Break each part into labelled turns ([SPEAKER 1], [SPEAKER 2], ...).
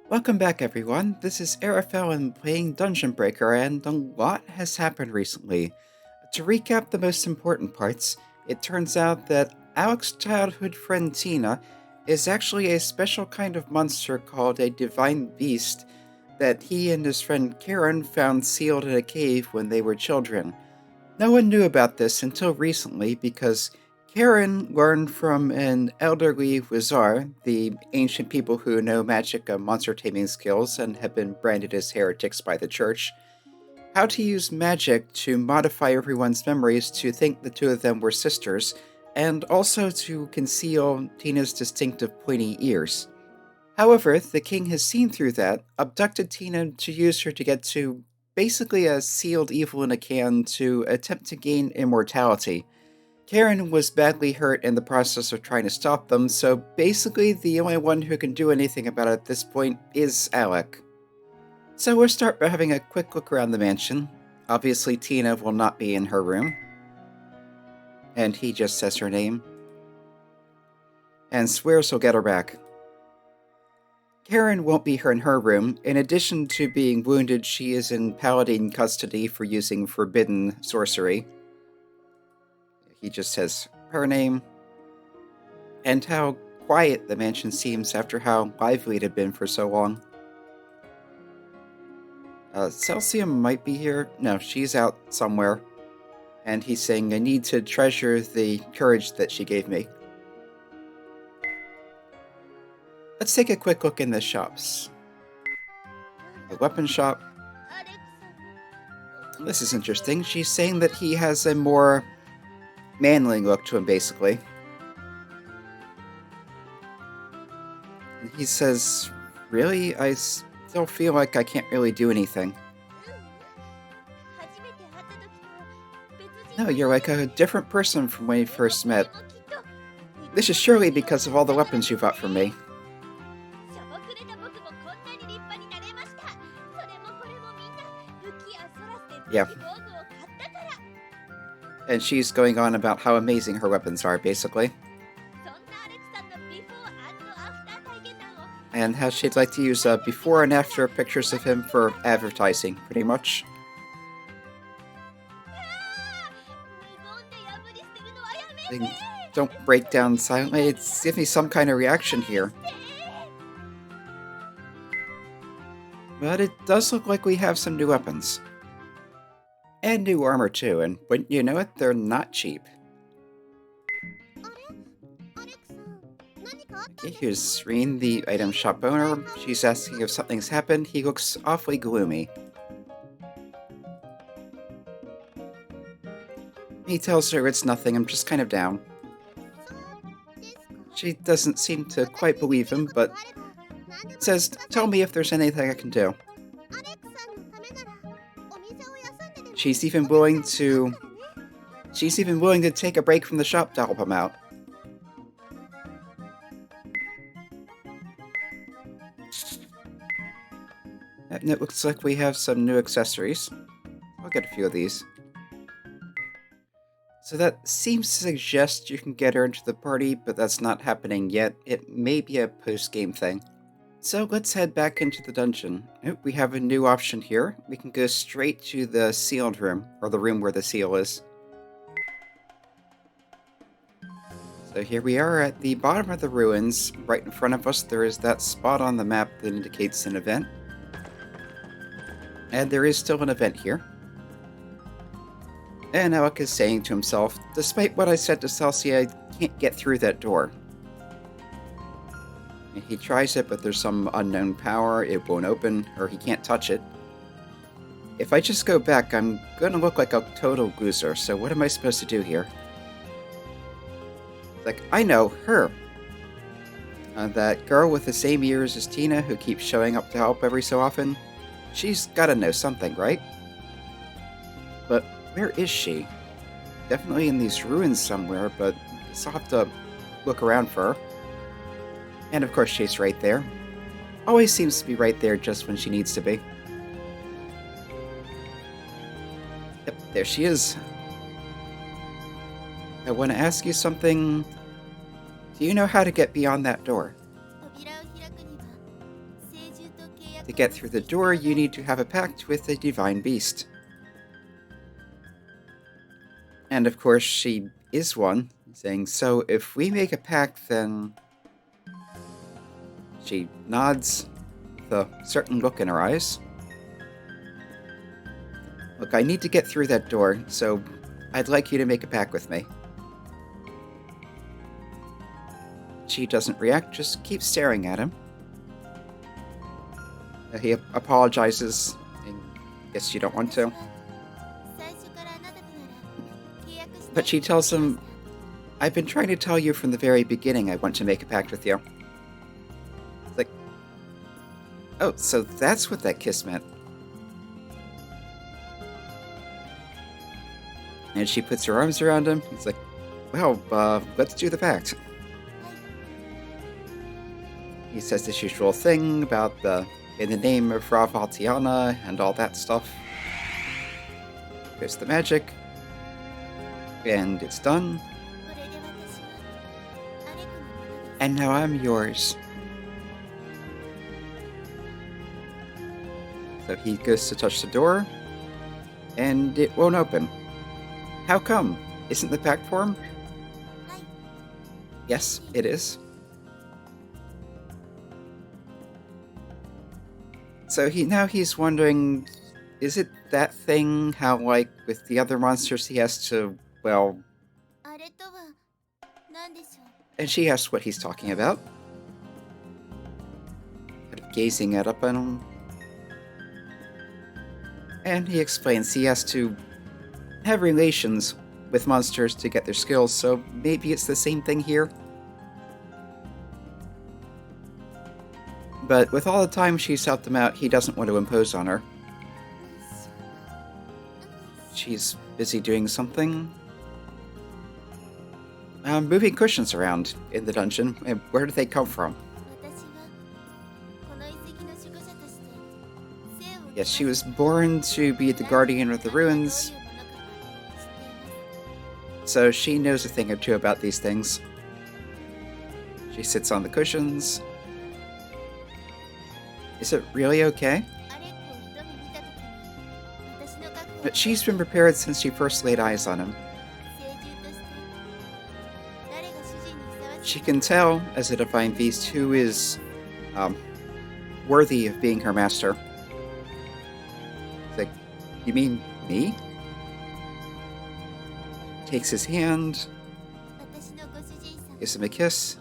[SPEAKER 1] Welcome back, everyone. This is Arafel and playing Dungeon Breaker, and a lot has happened recently. To recap the most important parts, it turns out that Alec's childhood friend Tina is actually a special kind of monster called a divine beast that he and his friend Karen found sealed in a cave when they were children. No one knew about this until recently because Karen learned from an elderly wizard, the ancient people who know magic and monster taming skills and have been branded as heretics by the church, how to use magic to modify everyone's memories to think the two of them were sisters, and also to conceal Tina's distinctive pointy ears. However, the king has seen through that, abducted Tina to use her to get to basically a sealed evil in a can to attempt to gain immortality. Karen was badly hurt in the process of trying to stop them, so basically the only one who can do anything about it at this point is Alec. So we'll start by having a quick look around the mansion. Obviously Tina will not be in her room. And he just says her name. And swears he'll get her back. Karen won't be here in her room. In addition to being wounded, she is in paladin custody for using forbidden sorcery. He just says her name, and how quiet the mansion seems after how lively it had been for so long. Celsia might be here. No, she's out somewhere. And he's saying, I need to treasure the courage that she gave me. Let's take a quick look in the shops. The weapon shop. This is interesting. She's saying that he has a more manly look to him, basically. And he says, really? I still feel like I can't really do anything. No, you're like a different person from when we first met. This is surely because of all the weapons you bought from me. Yeah. And she's going on about how amazing her weapons are, basically. And how she'd like to use before and after pictures of him for advertising, pretty much. Don't break down silently, it's give me some kind of reaction here. But it does look like we have some new weapons. And new armor too, and wouldn't you know it, they're not cheap. Okay, here's Leen, the item shop owner. She's asking if something's happened. He looks awfully gloomy. He tells her it's nothing, I'm just kind of down. She doesn't seem to quite believe him, but says, tell me if there's anything I can do. She's even willing to take a break from the shop to help him out. And it looks like we have some new accessories. I'll get a few of these. So that seems to suggest you can get her into the party, but that's not happening yet. It may be a post-game thing. So let's head back into the dungeon. Oh, we have a new option here. We can go straight to the sealed room, or the room where the seal is. So here we are at the bottom of the ruins. Right in front of us there is that spot on the map that indicates an event. And there is still an event here. And Alec is saying to himself, despite what I said to Celsia, I can't get through that door. He tries it, but there's some unknown power, it won't open, or he can't touch it. If I just go back, I'm gonna look like a total loser, so what am I supposed to do here? Like, I know, her. That girl with the same ears as Tina who keeps showing up to help every so often. She's gotta know something, right? But where is she? Definitely in these ruins somewhere, but I guess I'll have to look around for her. And of course she's right there. Always seems to be right there just when she needs to be. Yep, there she is. I want to ask you something. Do you know how to get beyond that door? To get through the door, you need to have a pact with the divine beast. And of course, she is one, saying, so if we make a pact, then... She nods with a certain look in her eyes. Look, I need to get through that door, so I'd like you to make a pact with me. She doesn't react, just keeps staring at him. He apologizes, and guess you don't want to. But she tells him, I've been trying to tell you from the very beginning I want to make a pact with you. It's like, oh, so that's what that kiss meant. And she puts her arms around him. He's like, well, let's do the pact. He says this usual thing about in the name of Ravatiana and all that stuff. There's the magic. And it's done. And now I'm yours. So he goes to touch the door, and it won't open. How come? Isn't the pact form? Yes, it is. So he's wondering, is it that thing how, like, with the other monsters he has to, well... And she asks what he's talking about. Kind of gazing at up on him. And he explains he has to have relations with monsters to get their skills, so maybe it's the same thing here. But with all the time she's helped him out, he doesn't want to impose on her. She's busy doing something. Moving cushions around in the dungeon. And where do they come from? Yes, she was born to be the guardian of the ruins. So she knows a thing or two about these things. She sits on the cushions. Is it really okay? But she's been prepared since she first laid eyes on him. She can tell, as a defying beast, who is worthy of being her master. It's like, you mean me? Takes his hand, gives him a kiss.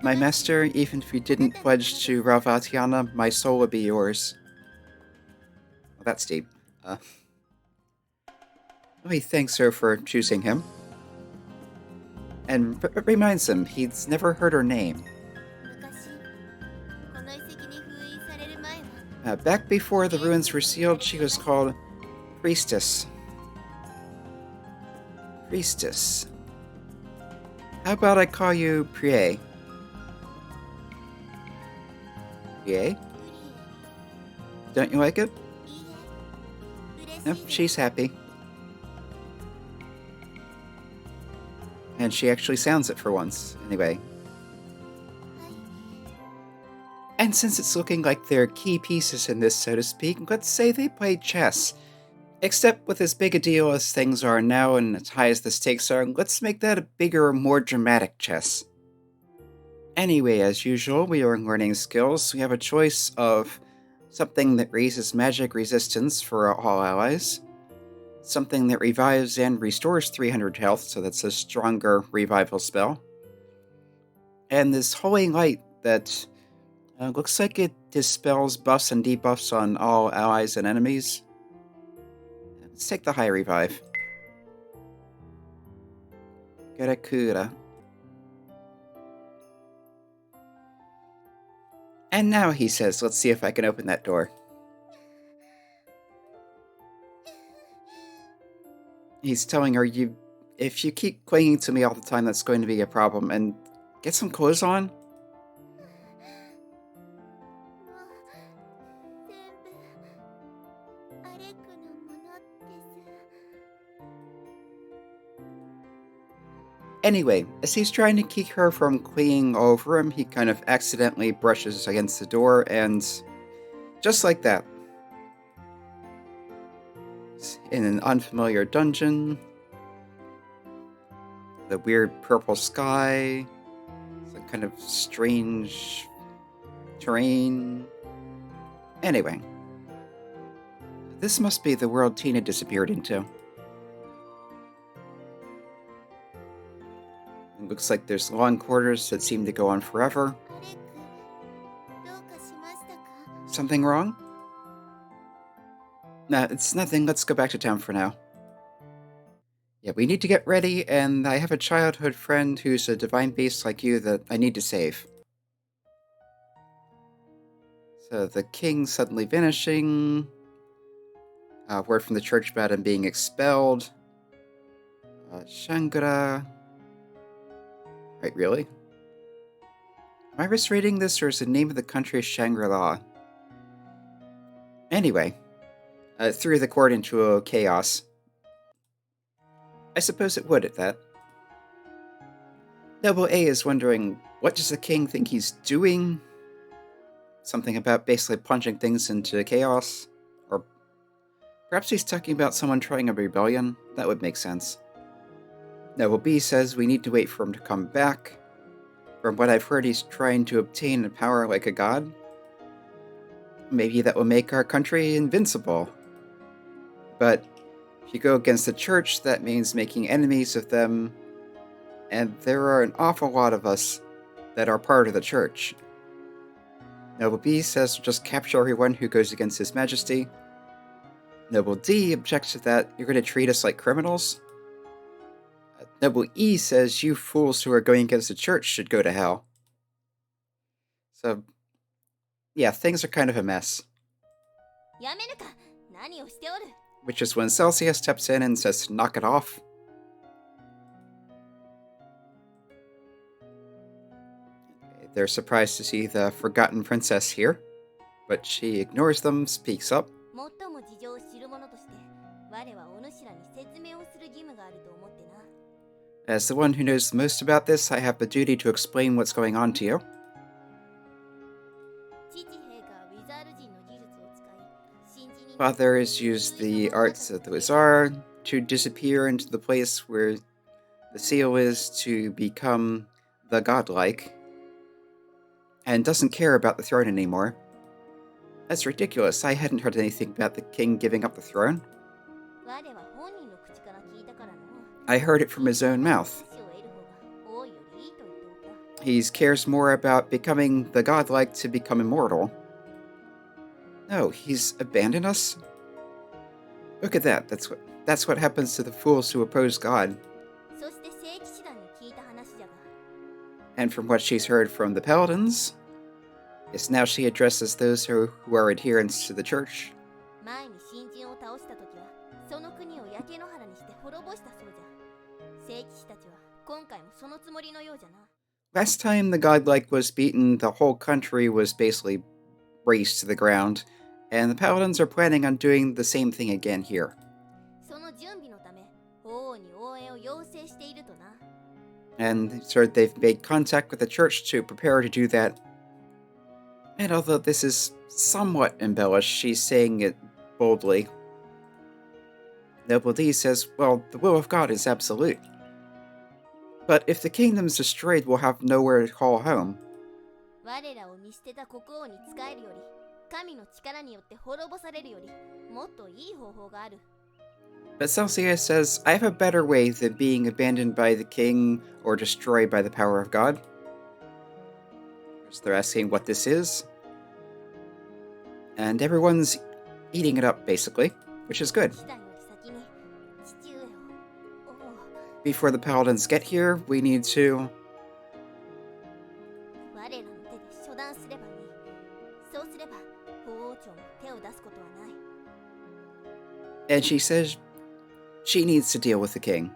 [SPEAKER 1] My master, even if you didn't pledge to Ravatiana, my soul would be yours. Well, that's deep. He thanks her for choosing him. And reminds him he's never heard her name. Back before the ruins were sealed, she was called Priestess. Priestess. How about I call you Prie? Prie? Don't you like it? No, she's happy. And she actually sounds it for once, anyway. And since it's looking like there are key pieces in this, so to speak, let's say they played chess. Except with as big a deal as things are now and as high as the stakes are, let's make that a bigger, more dramatic chess. Anyway, as usual, we are learning skills. We have a choice of something that raises magic resistance for all allies, something that revives and restores 300 health, so that's a stronger revival spell, and this holy light that looks like it dispels buffs and debuffs on all allies and enemies. Let's take the high revive. Garakura. And now, he says, let's see if I can open that door. He's telling her, if you keep clinging to me all the time, that's going to be a problem, and get some clothes on. Anyway, as he's trying to keep her from clinging over him, he kind of accidentally brushes against the door, and just like that, in an unfamiliar dungeon, the weird purple sky, some kind of strange terrain. Anyway, this must be the world Tina disappeared into. It looks like there's long corridors that seem to go on forever. Something wrong? Nah, it's nothing. Let's go back to town for now. Yeah, we need to get ready, and I have a childhood friend who's a divine beast like you that I need to save. So the king suddenly vanishing. Word from the church about him being expelled. Shangara. Wait, really? Am I misreading this, or is the name of the country Shangri-La? Anyway, threw the court into a chaos. I suppose it would at that. Noble A is wondering, what does the king think he's doing? Something about basically plunging things into chaos? Or perhaps he's talking about someone trying a rebellion? That would make sense. Noble B says we need to wait for him to come back. From what I've heard, he's trying to obtain a power like a god. Maybe that will make our country invincible. But if you go against the church, that means making enemies of them. And there are an awful lot of us that are part of the church. Noble B says we'll just capture everyone who goes against His Majesty. Noble D objects to that. You're going to treat us like criminals? Noble E says you fools who are going against the church should go to hell. So, yeah, things are kind of a mess. Which is when Celsia steps in and says, knock it off. They're surprised to see the forgotten princess here, but she ignores them, speaks up. As the one who knows the most about this, I have the duty to explain what's going on to you. Father has used the arts of the wizard to disappear into the place where the seal is to become the godlike, and doesn't care about the throne anymore. That's ridiculous. I hadn't heard anything about the king giving up the throne. I heard it from his own mouth. He cares more about becoming the godlike to become immortal. No, he's abandoned us? Look at that. That's what happens to the fools who oppose God. And from what she's heard from the paladins, yes, now she addresses those who are adherents to the church. Last time the godlike was beaten, the whole country was basically razed to the ground, and the paladins are planning on doing the same thing again here. And so they've made contact with the church to prepare to do that. And although this is somewhat embellished, she's saying it boldly. Noble D says, well, the will of God is absolute. But if the kingdom's destroyed, we'll have nowhere to call home. But Celsia says, I have a better way than being abandoned by the king or destroyed by the power of God. So they're asking what this is. And everyone's eating it up, basically, which is good. Before the paladins get here, we need to... And she says she needs to deal with the king.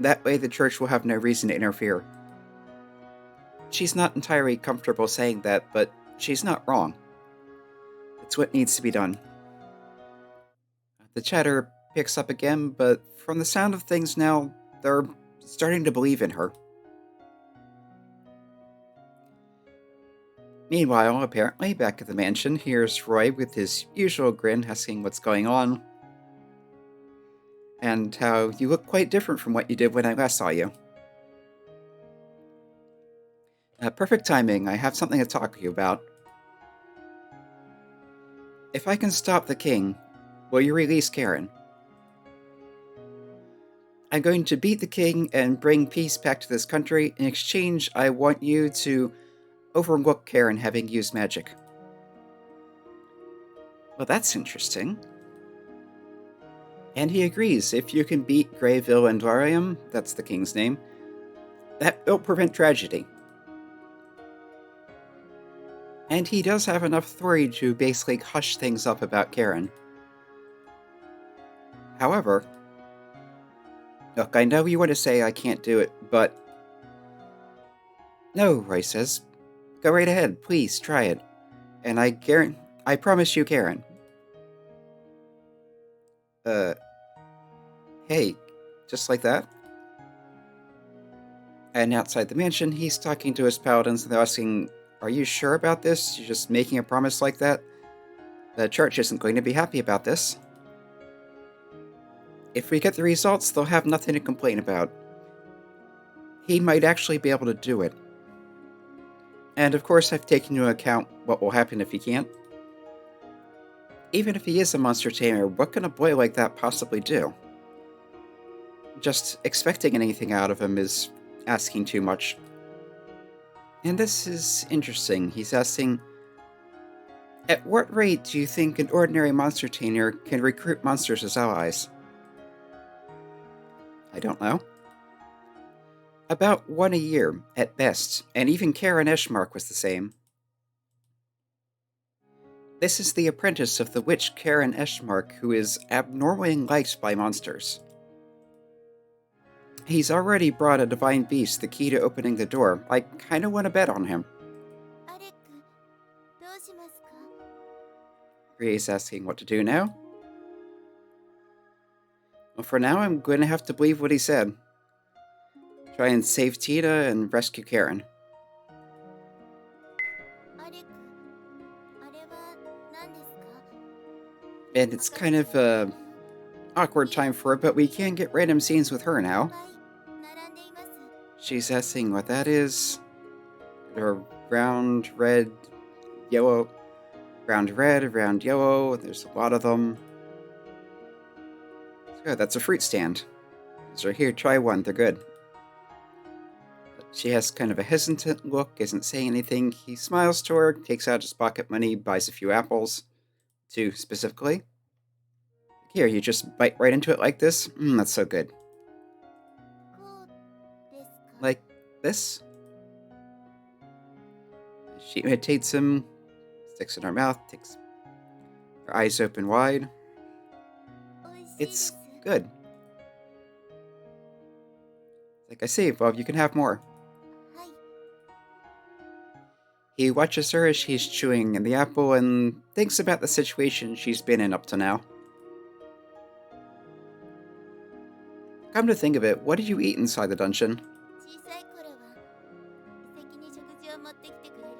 [SPEAKER 1] That way the church will have no reason to interfere. She's not entirely comfortable saying that, but she's not wrong. It's what needs to be done. The chatter picks up again, but from the sound of things now, they're starting to believe in her. Meanwhile, apparently, back at the mansion, here's Roy with his usual grin asking what's going on, and how you look quite different from what you did when I last saw you. Perfect timing, I have something to talk to you about. If I can stop the king, will you release Karen? I'm going to beat the king and bring peace back to this country. In exchange, I want you to overlook Karen having used magic. Well, that's interesting. And he agrees. If you can beat Greyville and Larium, that's the king's name, that will prevent tragedy. And he does have enough authority to basically hush things up about Karen. However, look, I know you want to say I can't do it, but... No, Roy says. Go right ahead, please, try it. And I promise you, Karen. Hey, just like that? And outside the mansion, he's talking to his paladins and they're asking, are you sure about this? You're just making a promise like that? The church isn't going to be happy about this. If we get the results, they'll have nothing to complain about. He might actually be able to do it. And of course, I've taken into account what will happen if he can't. Even if he is a monster tamer, what can a boy like that possibly do? Just expecting anything out of him is asking too much. And this is interesting. He's asking, at what rate do you think an ordinary monster tamer can recruit monsters as allies? I don't know. About 1 a year, at best, and even Karen Eschmark was the same. This is the apprentice of the witch Karen Eschmark, who is abnormally liked by monsters. He's already brought a divine beast the key to opening the door. I kinda want to bet on him.
[SPEAKER 2] Alec, どうしますか?
[SPEAKER 1] Ray's asking what to do now. Well, for now, I'm going to have to believe what he said. Try and save Tita and rescue Karen.
[SPEAKER 2] Alec, あれは何ですか?
[SPEAKER 1] And it's kind of a awkward time for her, but we can get random scenes with her now.
[SPEAKER 2] 並んでいます.
[SPEAKER 1] She's asking what that is. Or round, red, yellow. Round red, round yellow. There's a lot of them. So that's a fruit stand. So here, try one. They're good. She has kind of a hesitant look, isn't saying anything. He smiles to her, takes out his pocket money, buys a few apples. 2 specifically. Here, you just bite right into it like this. That's so good.
[SPEAKER 2] こうですか?
[SPEAKER 1] Like this. She imitates him, sticks it in her mouth, takes her eyes open wide.
[SPEAKER 2] 美味しいで
[SPEAKER 1] It's
[SPEAKER 2] す.
[SPEAKER 1] good. Like I say, Bob, you can have more.
[SPEAKER 2] はい.
[SPEAKER 1] He watches her as she's chewing the apple and thinks about the situation she's been in up to now. Come to think of it, what did you eat inside the dungeon?
[SPEAKER 2] 小さい頃は遺跡に食事を持ってきてくれる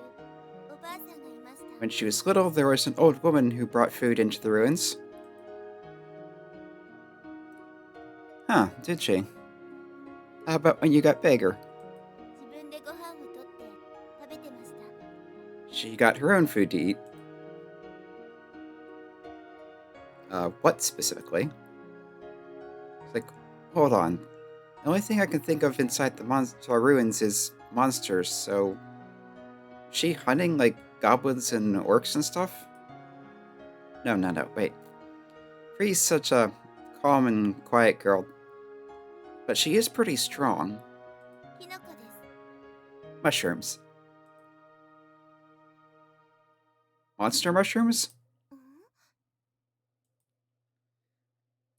[SPEAKER 2] おばあさんがいました.
[SPEAKER 1] When she was little, there was an old woman who brought food into the ruins. Huh, did she? How about when you got bigger?
[SPEAKER 2] 自分でご飯を取って食べてました.
[SPEAKER 1] She got her own food to eat. What specifically? It's like, hold on. The only thing I can think of inside the monster ruins is monsters, so... Is she hunting, like, goblins and orcs and stuff? No, wait. Free's such a calm and quiet girl. But she is pretty strong.
[SPEAKER 2] キノコです.
[SPEAKER 1] Mushrooms. Monster mushrooms?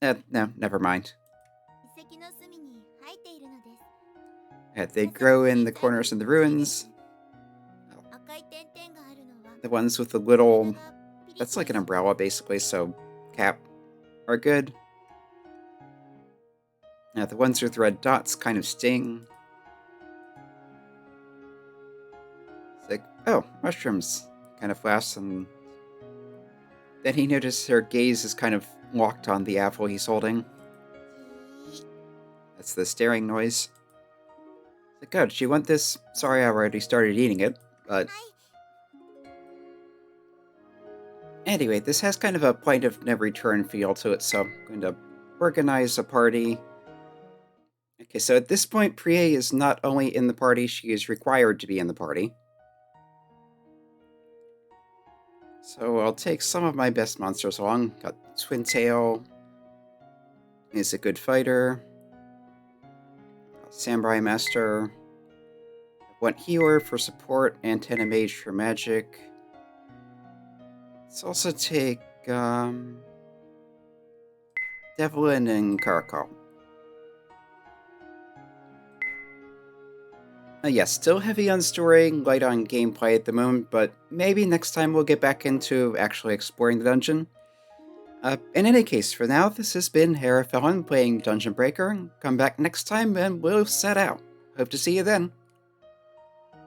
[SPEAKER 2] ん?
[SPEAKER 1] No, never mind.
[SPEAKER 2] 遺跡の隅に生えているのです.
[SPEAKER 1] They grow in the corners of the ruins.
[SPEAKER 2] 赤い点々があるのは
[SPEAKER 1] The ones with the little...
[SPEAKER 2] 体がピリピリ
[SPEAKER 1] That's like an umbrella, basically, so cap are good. Now, the ones with red dots kind of sting. It's like, oh, mushrooms. Kind of laughs, and then he notices her gaze is kind of locked on the apple he's holding. That's the staring noise. It's like, oh, did you want this? Sorry, I already started eating it, but... Anyway, this has kind of a point of no return feel to it, so I'm going to organize a party. Okay, so at this point, Priye is not only in the party, she is required to be in the party. So I'll take some of my best monsters along. Got Twin Tail. He's a good fighter. Samurai Master. Want Healer for support. Antenna Mage for magic. Let's also take Devlin and Karakal. Yes, still heavy on story, light on gameplay at the moment, but maybe next time we'll get back into actually exploring the dungeon. In any case, for now, this has been Herafelon playing Dungeon Breaker. Come back next time and we'll set out. Hope to see you then.